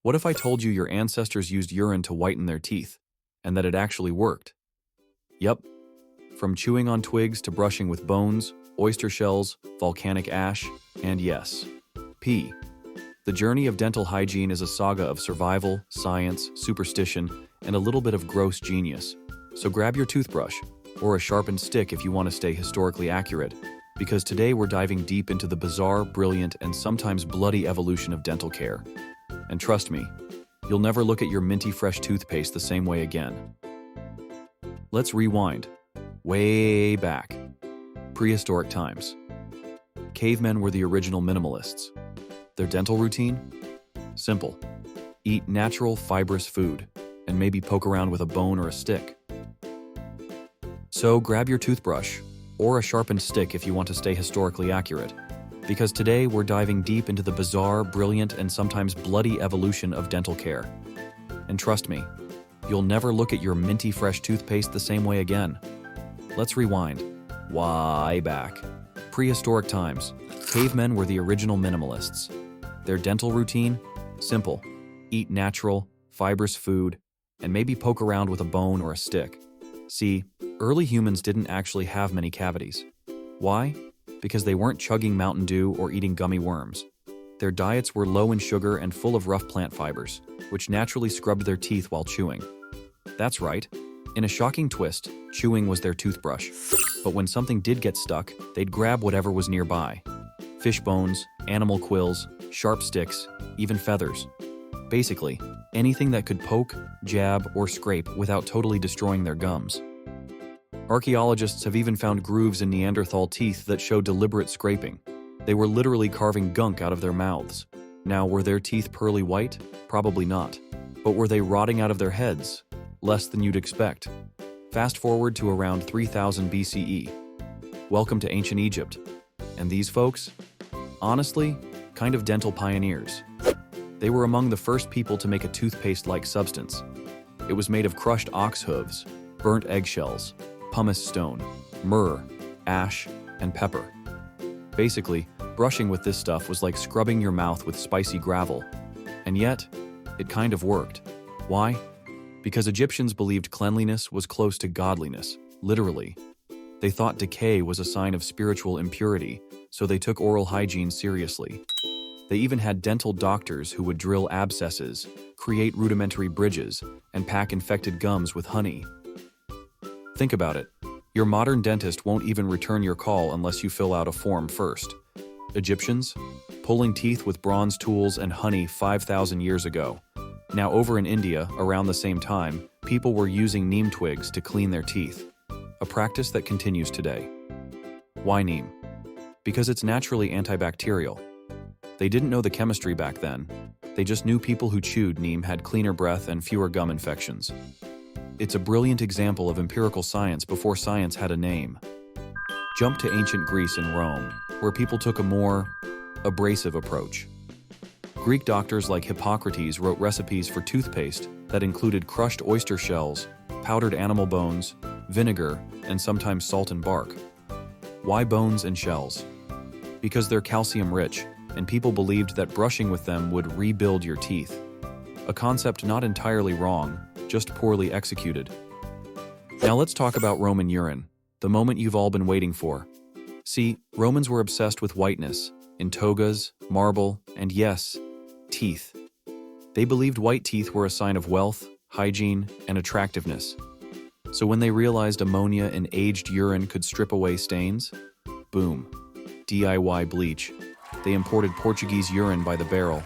What if I told you your ancestors used urine to whiten their teeth, and that it actually worked? Yep. From chewing on twigs to brushing with bones, oyster shells, volcanic ash, and yes, pee. The journey of dental hygiene is a saga of survival, science, superstition, and a little bit of gross genius. So grab your toothbrush, or a sharpened stick if you want to stay historically accurate, because today we're diving deep into the bizarre, brilliant, and sometimes bloody evolution of dental care. And trust me, you'll never look at your minty fresh toothpaste the same way again. Let's rewind. Way back. Prehistoric times. Cavemen were the original minimalists. Their dental routine? Simple. Eat natural, fibrous food, and maybe poke around with a bone or a stick. So grab your toothbrush, or a sharpened stick if you want to stay historically accurate, because today we're diving deep into the bizarre, brilliant, and sometimes bloody evolution of dental care. And trust me, you'll never look at your minty fresh toothpaste the same way again. Let's rewind. Way back. Prehistoric times. Cavemen were the original minimalists. Their dental routine? Simple. Eat natural, fibrous food, and maybe poke around with a bone or a stick. See, early humans didn't actually have many cavities. Why? Because they weren't chugging Mountain Dew or eating gummy worms. Their diets were low in sugar and full of rough plant fibers, which naturally scrubbed their teeth while chewing. That's right. In a shocking twist, chewing was their toothbrush. But when something did get stuck, they'd grab whatever was nearby. Fish bones, animal quills, sharp sticks, even feathers. Basically, anything that could poke, jab, or scrape without totally destroying their gums. Archaeologists have even found grooves in Neanderthal teeth that show deliberate scraping. They were literally carving gunk out of their mouths. Now, were their teeth pearly white? Probably not. But were they rotting out of their heads? Less than you'd expect. Fast forward to around 3000 BCE. Welcome to ancient Egypt. And these folks? Honestly, kind of dental pioneers. They were among the first people to make a toothpaste-like substance. It was made of crushed ox hooves, burnt eggshells, pumice stone, myrrh, ash, and pepper. Basically, brushing with this stuff was like scrubbing your mouth with spicy gravel. And yet, it kind of worked. Why? Because Egyptians believed cleanliness was close to godliness, literally. They thought decay was a sign of spiritual impurity, so they took oral hygiene seriously. They even had dental doctors who would drill abscesses, create rudimentary bridges, and pack infected gums with honey. Think about it. Your modern dentist won't even return your call unless you fill out a form first. Egyptians? Pulling teeth with bronze tools and honey 5,000 years ago. Now over in India, around the same time, people were using neem twigs to clean their teeth. A practice that continues today. Why neem? Because it's naturally antibacterial. They didn't know the chemistry back then. They just knew people who chewed neem had cleaner breath and fewer gum infections. It's a brilliant example of empirical science before science had a name. Jump to ancient Greece and Rome, where people took a more abrasive approach. Greek doctors like Hippocrates wrote recipes for toothpaste that included crushed oyster shells, powdered animal bones, vinegar, and sometimes salt and bark. Why bones and shells? Because they're calcium-rich, and people believed that brushing with them would rebuild your teeth. A concept not entirely wrong, just poorly executed. Now let's talk about Roman urine, the moment you've all been waiting for. See, Romans were obsessed with whiteness, in togas, marble, and yes, teeth. They believed white teeth were a sign of wealth, hygiene, and attractiveness. So when they realized ammonia in aged urine could strip away stains, boom, DIY bleach. They imported Portuguese urine by the barrel.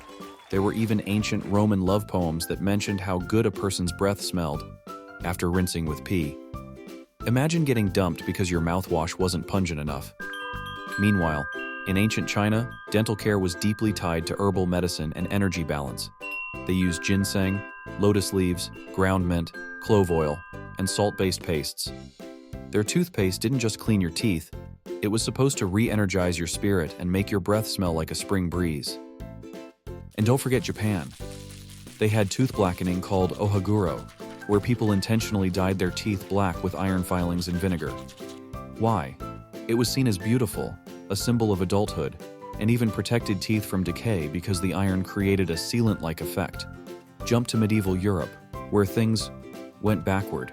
There were even ancient Roman love poems that mentioned how good a person's breath smelled after rinsing with pee. Imagine getting dumped because your mouthwash wasn't pungent enough. Meanwhile, in ancient China, dental care was deeply tied to herbal medicine and energy balance. They used ginseng, lotus leaves, ground mint, clove oil, and salt-based pastes. Their toothpaste didn't just clean your teeth, it was supposed to re-energize your spirit and make your breath smell like a spring breeze. And don't forget Japan. They had tooth blackening called ohaguro, where people intentionally dyed their teeth black with iron filings and vinegar. Why? It was seen as beautiful, a symbol of adulthood, and even protected teeth from decay because the iron created a sealant-like effect. Jump to medieval Europe, where things went backward.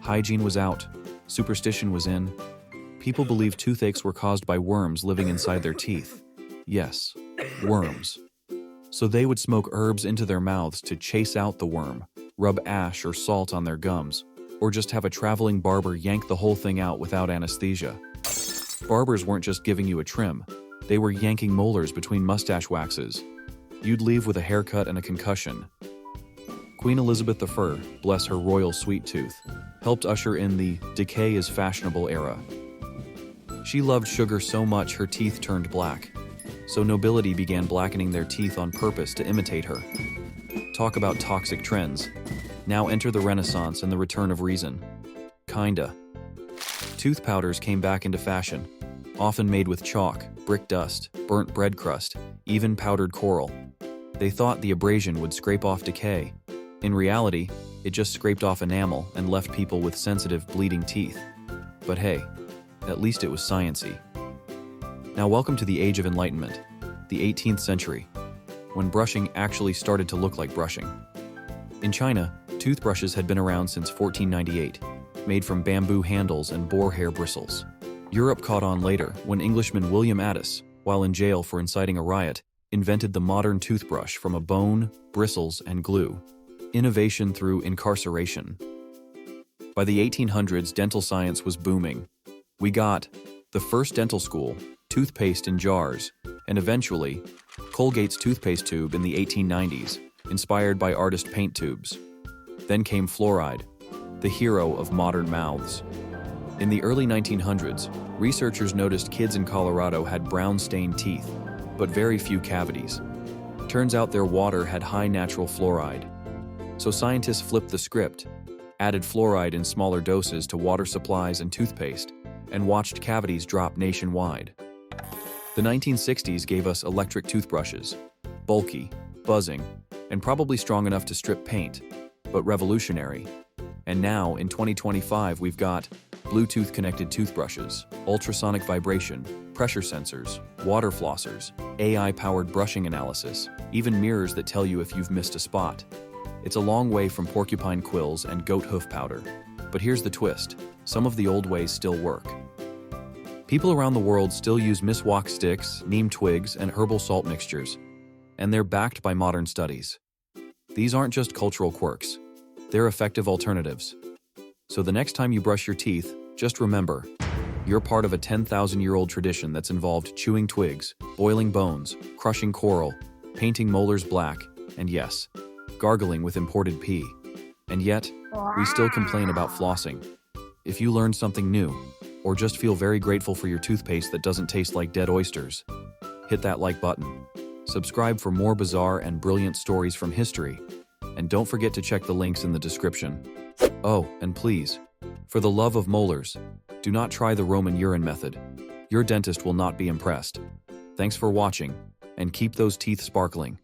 Hygiene was out, superstition was in. People believed toothaches were caused by worms living inside their teeth. Yes, worms. So they would smoke herbs into their mouths to chase out the worm, rub ash or salt on their gums, or just have a traveling barber yank the whole thing out without anesthesia. Barbers weren't just giving you a trim, they were yanking molars between mustache waxes. You'd leave with a haircut and a concussion. Queen Elizabeth I, bless her royal sweet tooth, helped usher in the decay is fashionable era. She loved sugar so much her teeth turned black, so nobility began blackening their teeth on purpose to imitate her. Talk about toxic trends. Now enter the Renaissance and the return of reason. Kinda. Tooth powders came back into fashion, often made with chalk, brick dust, burnt bread crust, even powdered coral. They thought the abrasion would scrape off decay. In reality, it just scraped off enamel and left people with sensitive, bleeding teeth. But hey, at least it was science-y. Now welcome to the Age of Enlightenment, the 18th century, when brushing actually started to look like brushing. In China, toothbrushes had been around since 1498, made from bamboo handles and boar hair bristles. Europe caught on later when Englishman William Addis, while in jail for inciting a riot, invented the modern toothbrush from a bone, bristles, and glue. Innovation through incarceration. By the 1800s, dental science was booming. We got the first dental school, toothpaste in jars, and eventually, Colgate's toothpaste tube in the 1890s, inspired by artist paint tubes. Then came fluoride, the hero of modern mouths. In the early 1900s, researchers noticed kids in Colorado had brown-stained teeth, but very few cavities. Turns out their water had high natural fluoride. So scientists flipped the script, added fluoride in smaller doses to water supplies and toothpaste, and watched cavities drop nationwide. The 1960s gave us electric toothbrushes, bulky, buzzing, and probably strong enough to strip paint, but revolutionary. And now, in 2025, we've got Bluetooth-connected toothbrushes, ultrasonic vibration, pressure sensors, water flossers, AI-powered brushing analysis, even mirrors that tell you if you've missed a spot. It's a long way from porcupine quills and goat hoof powder. But here's the twist, some of the old ways still work. People around the world still use miswak sticks, neem twigs, and herbal salt mixtures, and they're backed by modern studies. These aren't just cultural quirks, they're effective alternatives. So the next time you brush your teeth, just remember, you're part of a 10,000-year-old tradition that's involved chewing twigs, boiling bones, crushing coral, painting molars black, and yes, gargling with imported pee. And yet, we still complain about flossing. If you learned something new, or just feel very grateful for your toothpaste that doesn't taste like dead oysters, hit that like button. Subscribe for more bizarre and brilliant stories from history, and don't forget to check the links in the description. Oh, and please, for the love of molars, do not try the Roman urine method. Your dentist will not be impressed. Thanks for watching, and keep those teeth sparkling.